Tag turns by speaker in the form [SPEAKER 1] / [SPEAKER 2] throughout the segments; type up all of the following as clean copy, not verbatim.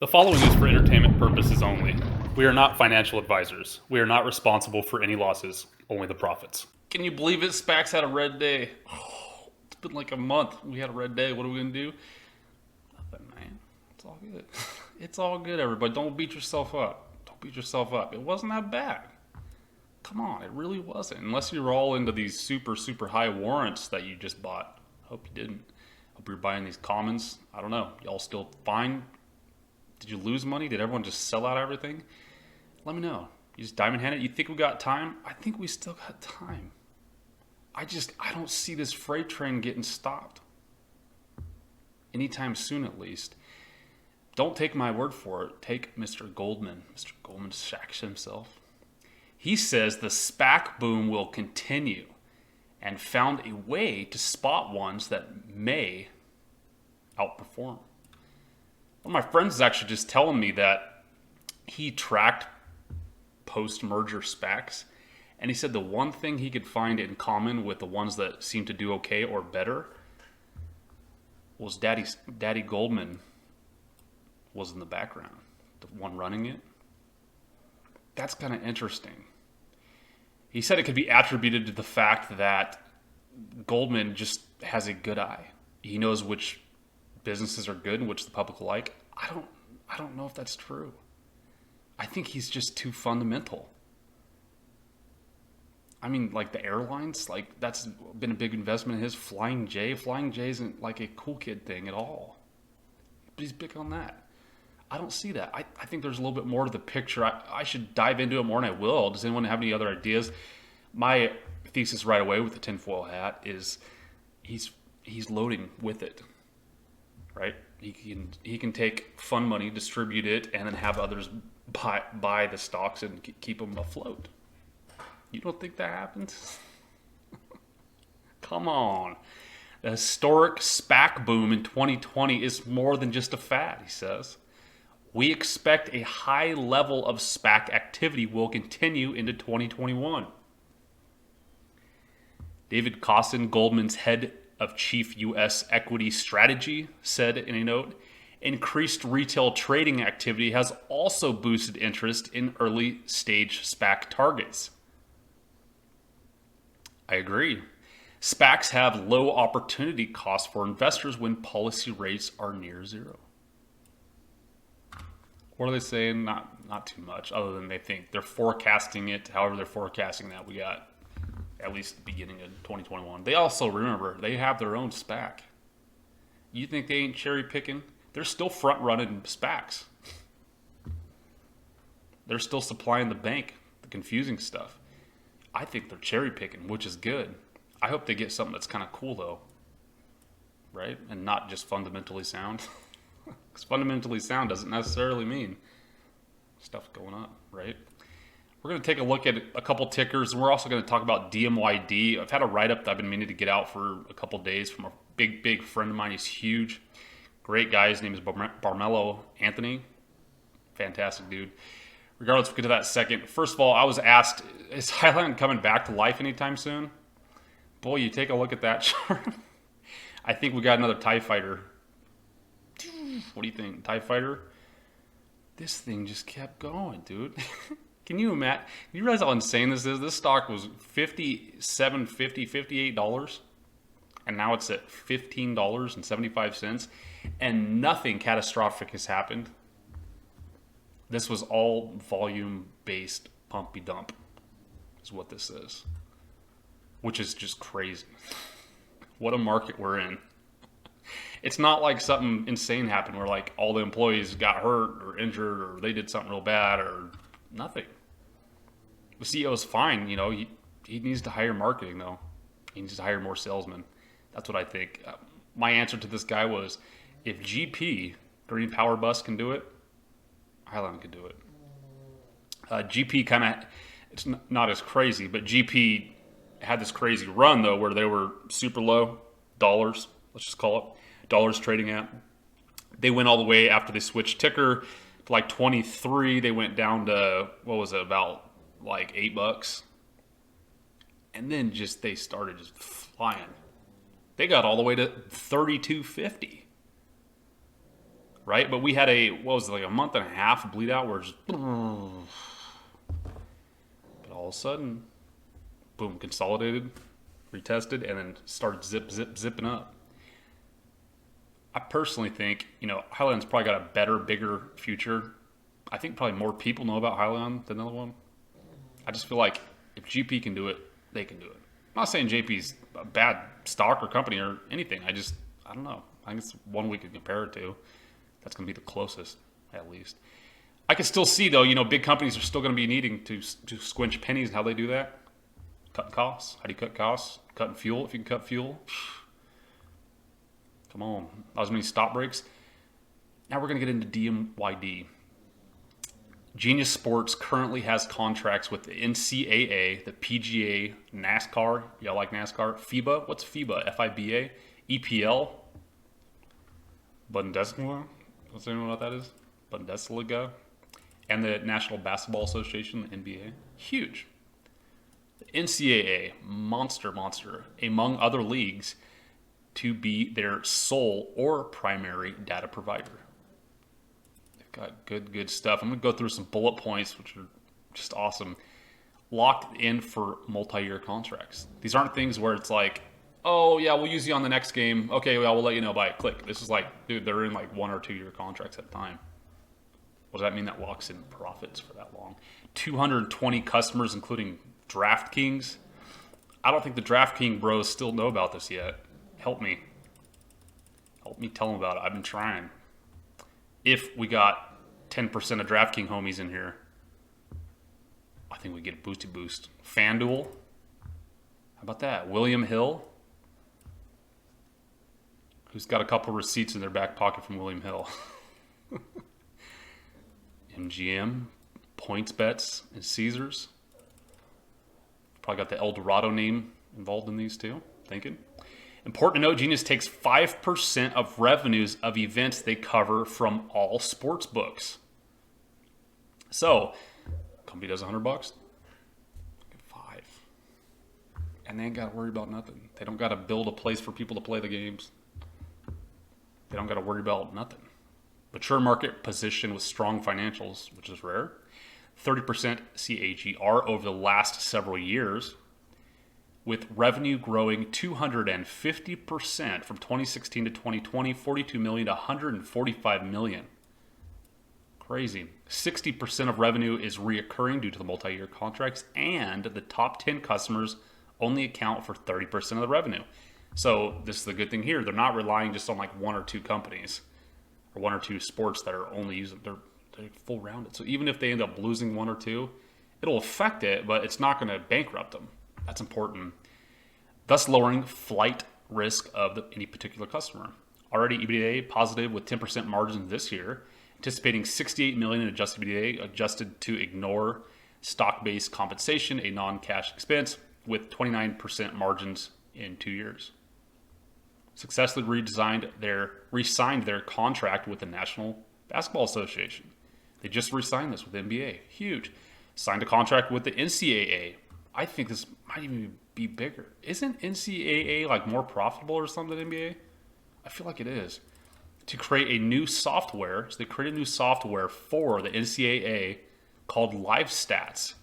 [SPEAKER 1] The following is for entertainment purposes only. We are not financial advisors. We are not responsible for any losses, only the profits. Can you believe it? SPACs had a red day. Oh, it's been like a month. We had a red day. What are we going to do? Nothing, man. It's all good. It's all good, everybody. Don't beat yourself up. Don't beat yourself up. It wasn't that bad. Come on, it really wasn't. Unless you're all into these super, super high warrants that you just bought. Hope you didn't. Hope you're buying these commons. I don't know. Y'all still fine? Did you lose money? Did everyone just sell out everything? Let me know. You just diamond hand it? You think we got time? I think we still got time. I don't see this freight train getting stopped. Anytime soon, at least. Don't take my word for it. Take Mr. Goldman. Mr. Goldman Sachs himself. He says the SPAC boom will continue and found a way to spot ones that may outperform. One of my friends is actually just telling me that he tracked post-merger SPACs, and he said the one thing he could find in common with the ones that seem to do okay or better was Daddy Goldman was in the background, the one running it. That's kind of interesting. He said it could be attributed to the fact that Goldman just has a good eye. He knows which businesses are good and which the public like. I don't know if that's true. I think he's just too fundamental. I mean, like the airlines, like that's been a big investment in his. Flying J isn't like a cool kid thing at all. But he's big on that. I don't see that. I think there's a little bit more to the picture. I should dive into it more, and I will. Does anyone have any other ideas? My thesis right away with the tinfoil hat is he's loading with it. Right? He can take fund money, distribute it, and then have others buy the stocks and keep them afloat. You don't think that happens? Come on. The historic SPAC boom in 2020 is more than just a fad, he says. We expect a high level of SPAC activity will continue into 2021. David Kossin, Goldman's head of chief U.S. equity strategy, said in a note, increased retail trading activity has also boosted interest in early stage SPAC targets. I agree. SPACs have low opportunity costs for investors when policy rates are near zero. What are they saying? Not too much, other than they think they're forecasting it. However they're forecasting that, we got at least the beginning of 2021. They also, remember, they have their own SPAC. You think they ain't cherry picking? They're still front running SPACs. They're still supplying the bank, the confusing stuff. I think they're cherry picking, which is good. I hope they get something that's kind of cool though, right? And not just fundamentally sound. Because fundamentally sound doesn't necessarily mean stuff's going up, right? We're going to take a look at a couple tickers, and we're also going to talk about DMYD. I've had a write-up that I've been meaning to get out for a couple days from a big friend of mine. He's huge. Great guy. His name is Barmelo Anthony. Fantastic dude. Regardless, we'll get to that second. First of all, I was asked, is Highland coming back to life anytime soon? Boy, you take a look at that chart. I think we got another TIE fighter. What do you think? TIE fighter? This thing just kept going, dude. Can you imagine? You realize how insane this is? This stock was $58, and now it's at $15.75, and nothing catastrophic has happened. This was all volume-based pumpy dump, is what this is, which is just crazy. What a market we're in. It's not like something insane happened where like all the employees got hurt or injured or they did something real bad or nothing. The CEO is fine, you know. He needs to hire marketing though. He needs to hire more salesmen. That's what I think. My answer to this guy was, if GP, Green Power Bus, can do it, Highland can do it. GP kind of, it's not as crazy, but GP had this crazy run though where they were super low, dollars, let's just call it, dollars trading at. They went all the way after they switched ticker to like 23. They went down to, what was it, about like $8. And then they started just flying. They got all the way to $32.50. right? But we had what was it, like a month and a half of bleed out where just, but all of a sudden, boom, consolidated, retested, and then started zipping up. I personally think, Highland's probably got a better, bigger future. I think probably more people know about Highland than the other one. I just feel like if GP can do it, they can do it. I'm not saying JP's a bad stock or company or anything. I don't know. I think it's one we could compare it to. That's going to be the closest, at least. I can still see, though, big companies are still going to be needing to squinch pennies and how they do that. Cutting costs. How do you cut costs? Cutting fuel, if you can cut fuel. Come on. Not as many stop breaks. Now we're going to get into DMYD. Genius Sports currently has contracts with the NCAA, the PGA, NASCAR. Y'all like NASCAR? FIBA. What's FIBA? F-I-B-A. EPL. Bundesliga. Does anyone know what that is? Bundesliga. And the National Basketball Association, the NBA. Huge. The NCAA, monster, among other leagues, to be their sole or primary data provider. They've got good stuff. I'm going to go through some bullet points, which are just awesome. Locked in for multi-year contracts. These aren't things where it's like, oh, yeah, we'll use you on the next game. Okay, well, we'll let you know by a click. This is like, dude, they're in like 1 or 2 year contracts at a time. What does that mean? That locks in profits for that long. 220 customers, including DraftKings. I don't think the DraftKings bros still know about this yet. Help me tell them about it. I've been trying. If we got 10% of DraftKings homies in here, I think we get a boosty boost. FanDuel. How about that? William Hill. Who's got a couple receipts in their back pocket from William Hill. MGM, PointsBets, and Caesars. Probably got the El Dorado name involved in these too, thinking. Important to note, Genius takes 5% of revenues of events they cover from all sports books. So, company does $100, get 5. And they ain't got to worry about nothing. They don't got to build a place for people to play the games. They don't got to worry about nothing. Mature market position with strong financials, which is rare. 30% CAGR over the last several years, with revenue growing 250% from 2016 to 2020, 42 million to 145 million. Crazy. 60% of revenue is reoccurring due to the multi-year contracts, and the top 10 customers only account for 30% of the revenue. So this is the good thing here. They're not relying just on like 1 or 2 companies or 1 or 2 sports that are only using, they're full rounded. So even if they end up losing 1 or 2, it'll affect it, but it's not going to bankrupt them. That's important. Thus lowering flight risk of any particular customer. Already EBITDA positive with 10% margins this year. Anticipating 68 million in adjusted EBITDA, adjusted to ignore stock-based compensation, a non-cash expense, with 29% margins in 2 years. Successfully re-signed their contract with the National Basketball Association. They just re-signed this with NBA. Huge. Signed a contract with the NCAA. I think this might even be bigger. Isn't NCAA like more profitable or something than NBA? I feel like it is. To create a new software. So they created a new software for the NCAA called Live Stats.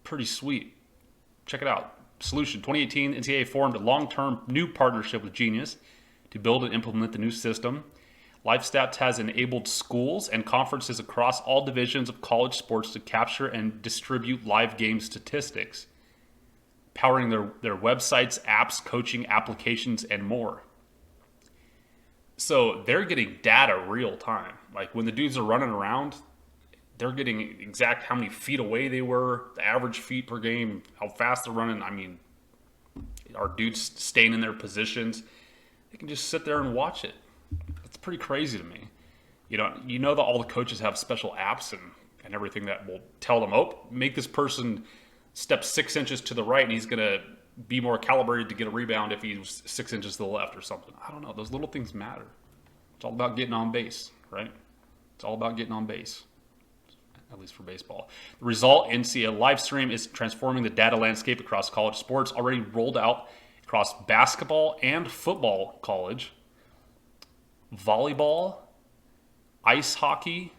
[SPEAKER 1] Pretty sweet. Check it out. Solution. 2018, NCAA formed a long-term new partnership with Genius to build and implement the new system. LiveStats has enabled schools and conferences across all divisions of college sports to capture and distribute live game statistics, powering their websites, apps, coaching applications, and more. So they're getting data real time. Like when the dudes are running around, they're getting exact how many feet away they were, the average feet per game, how fast they're running. I mean, are dudes staying in their positions? They can just sit there and watch it. It's pretty crazy to me. You know that all the coaches have special apps and everything that will tell them, oh, make this person step 6 inches to the right and he's going to be more calibrated to get a rebound if he's 6 inches to the left or something. I don't know. Those little things matter. It's all about getting on base, right? It's all about getting on base, at least for baseball. The result, NCAA live stream, is transforming the data landscape across college sports, already rolled out across basketball and football college. volleyball, ice hockey,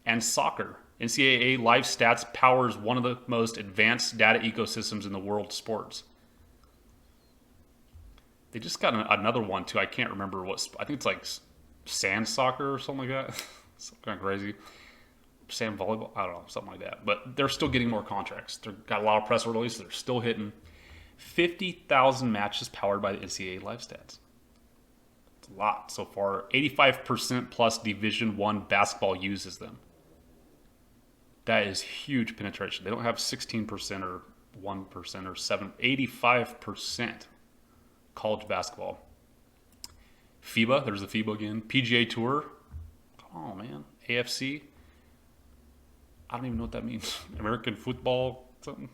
[SPEAKER 1] and soccer. NCAA Live Stats powers one of the most advanced data ecosystems in the world of sports. They just got another one too. I can't remember what. I think it's like sand soccer or something like that. Something kind of crazy. Sand volleyball. I don't know, something like that. But they're still getting more contracts. They've got a lot of press releases. They're still hitting 50,000 matches powered by the NCAA Live Stats. It's a lot so far. 85% plus Division I basketball uses them. That is huge penetration. They don't have 16% or 1% or 7%. 85% college basketball. FIBA, there's the FIBA again. PGA Tour. Come on, man. AFC. I don't even know what that means. American football, something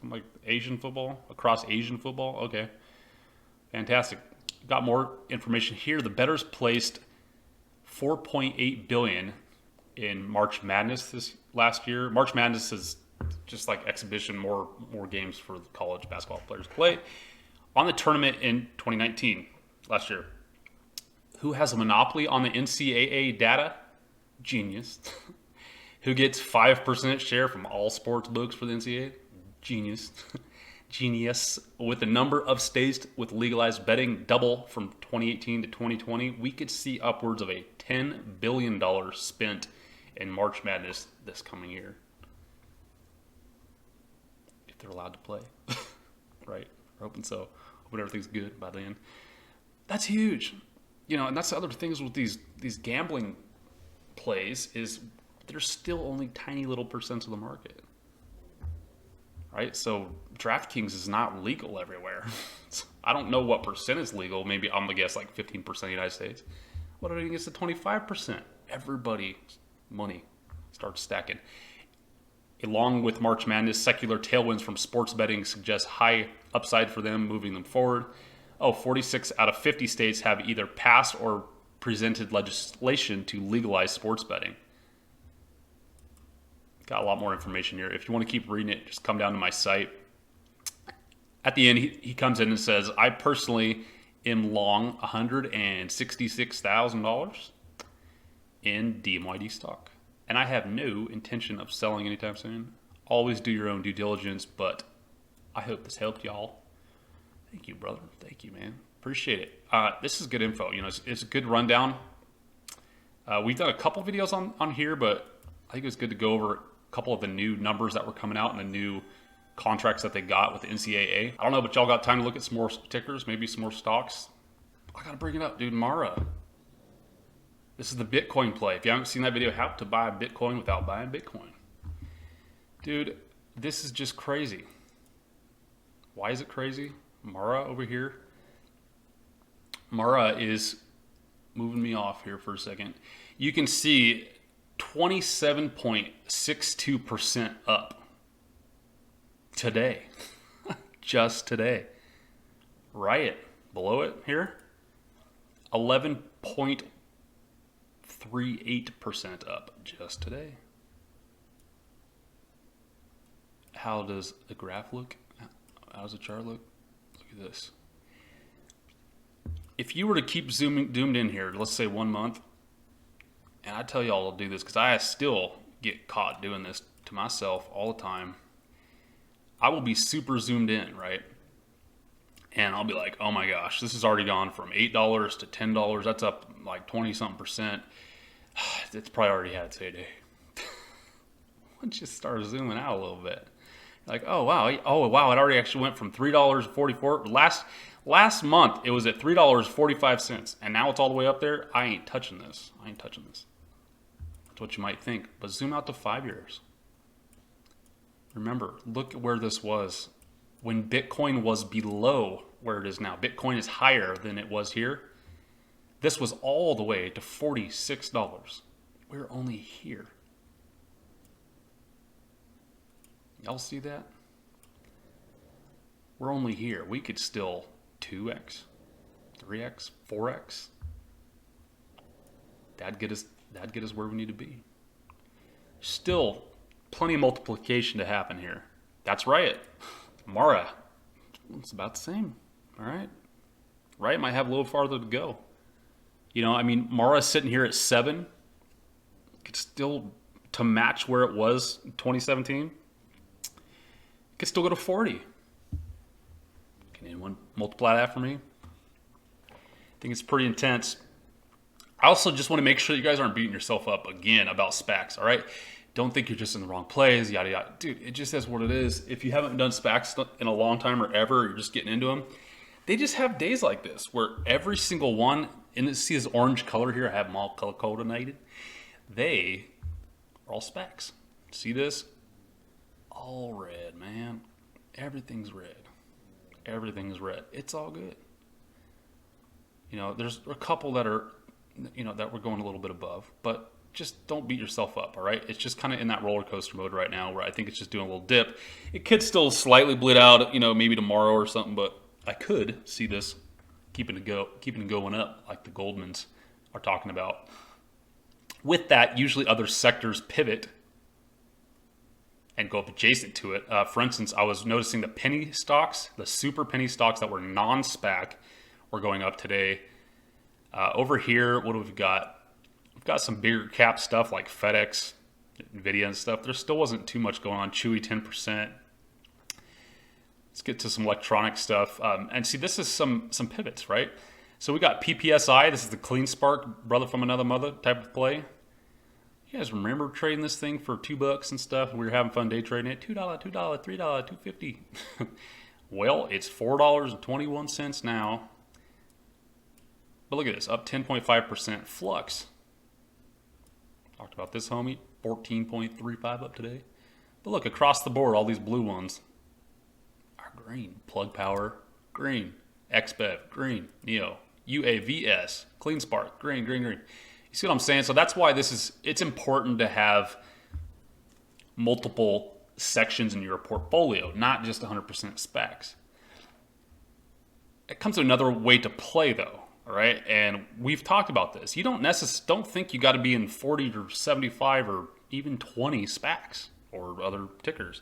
[SPEAKER 1] like Asian football, across Asian football. Okay, fantastic. Got more information here. The bettors placed $4.8 billion in March Madness this last year. March Madness is just like exhibition, more games for the college basketball players to play. On the tournament in 2019, last year, who has a monopoly on the NCAA data? Genius. Who gets 5% share from all sports books for the NCAA? Genius. Genius. With the number of states with legalized betting double from 2018 to 2020, we could see upwards of a $10 billion spent in March Madness this coming year. If they're allowed to play. Right? We're hoping so. Hoping everything's good by then. That's huge. You know, and that's the other things with these gambling plays is there's still only tiny little percents of the market. Right? So DraftKings is not legal everywhere. I don't know what percent is legal. Maybe I'm going to guess like 15% of the United States. What if it gets to 25%? Everybody's money starts stacking. Along with March Madness, secular tailwinds from sports betting suggest high upside for them, moving them forward. 46 out of 50 states have either passed or presented legislation to legalize sports betting. Got a lot more information here. If you want to keep reading it, just come down to my site. At the end, he comes in and says, I personally am long $166,000 in DMYD stock. And I have no intention of selling anytime soon. Always do your own due diligence, but I hope this helped y'all. Thank you, brother. Thank you, man. Appreciate it. This is good info. You know, it's a good rundown. We've done a couple videos on here, but I think it was good to go over a couple of the new numbers that were coming out and the new contracts that they got with the NCAA. I don't know, but y'all got time to look at some more tickers, maybe some more stocks. I got to bring it up, dude. Mara. This is the Bitcoin play. If you haven't seen that video, how to buy Bitcoin without buying Bitcoin. Dude, this is just crazy. Why is it crazy? Mara over here. Mara is moving me off here for a second. You can see 27.62% up today. Just today. Riot below it here. 11.38% up just today. How does the graph look? How does the chart look? Look at this. If you were to keep zoomed in here, let's say 1 month, and I tell y'all to do this because I still get caught doing this to myself all the time. I will be super zoomed in, right? And I'll be like, oh my gosh, this has already gone from $8 to $10. That's up like 20-something percent. It's probably already had its heyday. Once you start zooming out a little bit. Like, oh wow, it already actually went from $3.44. Last month, it was at $3.45, and now it's all the way up there. I ain't touching this. That's what you might think. But zoom out to 5 years. Remember, look at where this was when Bitcoin was below where it is now. Bitcoin is higher than it was here. This was all the way to $46. We're only here. Y'all see that? We're only here. We could still 2x, 3x, 4x. That'd get us where we need to be. Still plenty of multiplication to happen here. That's Riot. Mara, it's about the same. All right. Riot might have a little farther to go. You know, I mean, Mara's sitting here at 7. Could still, to match where it was in 2017, could still go to 40. Can anyone multiply that for me? I think it's pretty intense. I also just want to make sure you guys aren't beating yourself up again about SPACs, all right? Don't think you're just in the wrong place, yada, yada. Dude, it just is what it is. If you haven't done SPACs in a long time or ever, you're just getting into them, they just have days like this where every single one, and see this orange color here, I have them all color coordinated. They are all SPACs. See this? All red, man. Everything's red. Everything's red. It's all good. You know, there's a couple that are, you know, that we're going a little bit above, but just don't beat yourself up, all right? It's just kind of in that roller coaster mode right now where I think it's just doing a little dip. It could still slightly bleed out, you know, maybe tomorrow or something, but I could see this keeping it going up like the Goldmans are talking about. With that, usually other sectors pivot and go up adjacent to it. For instance, I was noticing the penny stocks, the super penny stocks that were non-SPAC were going up today. Over here, what do we got? We've got some bigger cap stuff like FedEx, Nvidia and stuff. There still wasn't too much going on. Chewy, 10%. Let's get to some electronic stuff. And see, this is some pivots, right? So we got PPSI. This is the clean spark, brother from another mother type of play. You guys remember trading this thing for $2 and stuff? We were having fun day trading it. $2, $2, $3, $2.50. Well, it's $4.21 now. But look at this, up 10.5%. Flux. Talked about this, homie. 14.35 up today. But look, across the board, all these blue ones are green. Plug Power, green. XBEV, green. NEO, UAVS, Clean Spark, green, green, green. You see what I'm saying? So that's why it's important to have multiple sections in your portfolio, not just 100% SPACs. It comes to another way to play though. All right, and we've talked about this. You don't think you got to be in 40 or 75 or even 20 SPACs or other tickers.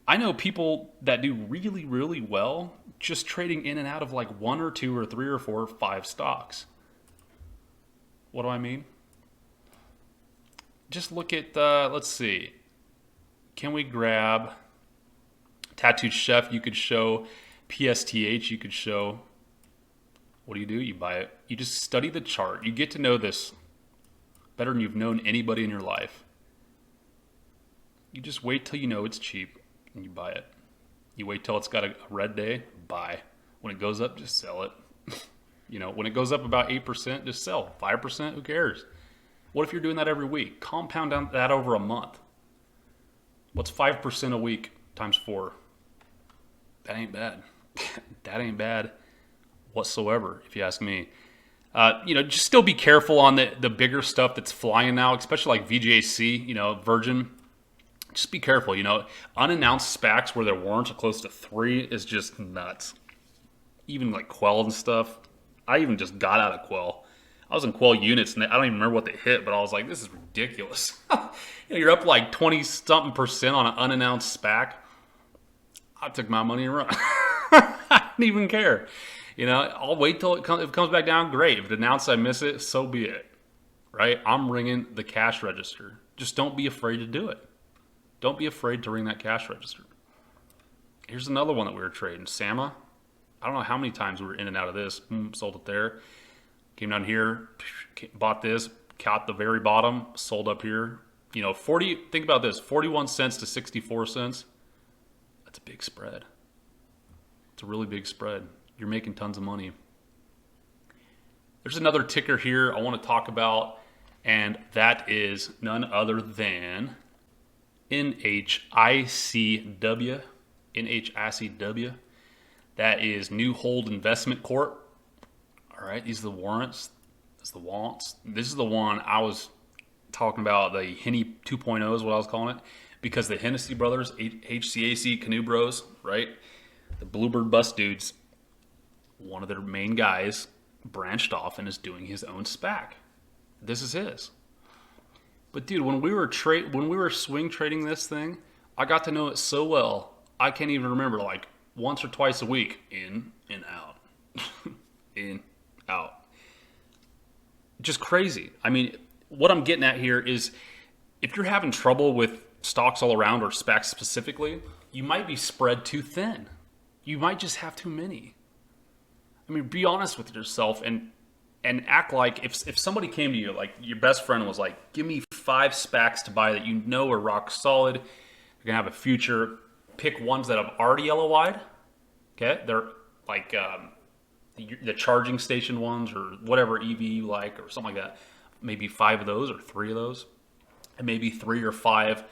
[SPEAKER 1] I know people that do really, really well just trading in and out of like 1 or 2 or 3 or 4 or 5 stocks. What do I mean? Just look at, let's see. Can we grab Tattooed Chef? You could show PSTH. You could show. What do? You buy it. You just study the chart. You get to know this better than you've known anybody in your life. You just wait till you know it's cheap and you buy it. You wait till it's got a red day, buy. When it goes up, just sell it. You know, when it goes up about 8%, just sell. 5%, who cares? What if you're doing that every week? Compound that over a month. What's 5% a week times 4? That ain't bad. That ain't bad whatsoever, if you ask me. You know, just still be careful on the bigger stuff that's flying now, especially like VJC, you know, Virgin. Just be careful, you know. Unannounced SPACs where their warrants are close to 3 is just nuts. Even like Quell and stuff. I even just got out of Quell. I was in Quell units, and I don't even remember what they hit, but I was like, this is ridiculous. You know, you're up like 20-something% on an unannounced SPAC. I took my money and run. I didn't even care. You know, I'll wait till if it comes back down, great. If it announced I miss it, so be it. Right? I'm ringing the cash register. Just don't be afraid to do it. Don't be afraid to ring that cash register. Here's another one that we were trading. Sama. I don't know how many times we were in and out of this. Sold it there. Came down here. Bought this. Caught the very bottom. Sold up here. You know, think about this. 41 cents to 64 cents. That's a big spread. It's a really big spread. You're making tons of money. There's another ticker here I want to talk about, and that is none other than NHICW. NHICW. That is New Hold Investment Corp. All right, these are the warrants. That's the wants. This is the one I was talking about. The Henny 2.0 is what I was calling it, because the Hennessy brothers, HCAC Canoe Bros, right? The Bluebird Bus dudes. One of their main guys branched off and is doing his own SPAC. This is his. But dude, when we were swing trading this thing, I got to know it so well. I can't even remember, like once or twice a week, in and out, in, out. Just crazy. I mean, what I'm getting at here is if you're having trouble with stocks all around or SPACs specifically, you might be spread too thin. You might just have too many. I mean, be honest with yourself and act like if somebody came to you, like your best friend was like, give me 5 SPACs to buy that you know are rock solid, you're gonna have a future, pick ones that have already LOI'd, okay? They're like the charging station ones or whatever EV you like or something like that. Maybe 5 of those or 3 of those, and maybe 3 or 5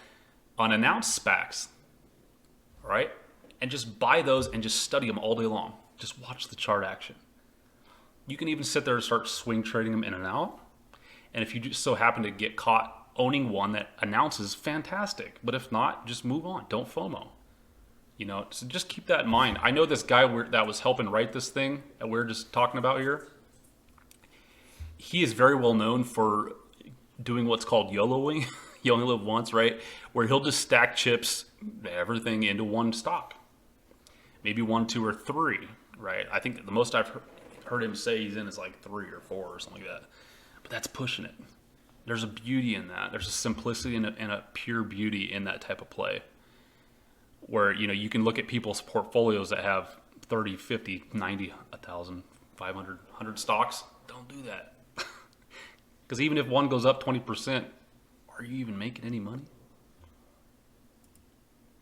[SPEAKER 1] unannounced SPACs, all right? And just buy those and just study them all day long. Just watch the chart action. You can even sit there and start swing trading them in and out. And if you just so happen to get caught owning one that announces, fantastic. But if not, just move on. Don't FOMO. You know, so just keep that in mind. I know this guy that was helping write this thing that we're just talking about here. He is very well known for doing what's called YOLOing. You only live once, right? Where he'll just stack chips, everything into one stock. Maybe 1, 2, or 3, right? I think the most I've heard him say he's in is like 3 or 4 or something like that. But that's pushing it. There's a beauty in that. There's a simplicity and a pure beauty in that type of play. Where, you know, you can look at people's portfolios that have 30, 50, 90, 1,000, 500, 100 stocks. Don't do that. Because even if one goes up 20%, are you even making any money?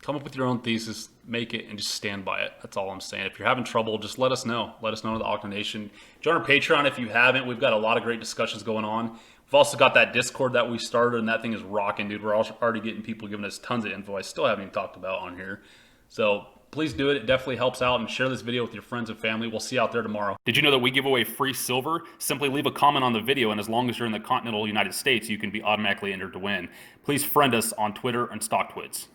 [SPEAKER 1] Come up with your own thesis, make it, and just stand by it. That's all I'm saying. If you're having trouble, just let us know. Let us know in the Octa Nation. Join our Patreon if you haven't. We've got a lot of great discussions going on. We've also got that Discord that we started, and that thing is rocking, dude. We're already getting people giving us tons of info I still haven't even talked about on here. So please do it. It definitely helps out, and share this video with your friends and family. We'll see you out there tomorrow. Did you know that we give away free silver? Simply leave a comment on the video, and as long as you're in the continental United States, you can be automatically entered to win. Please friend us on Twitter and StockTwits.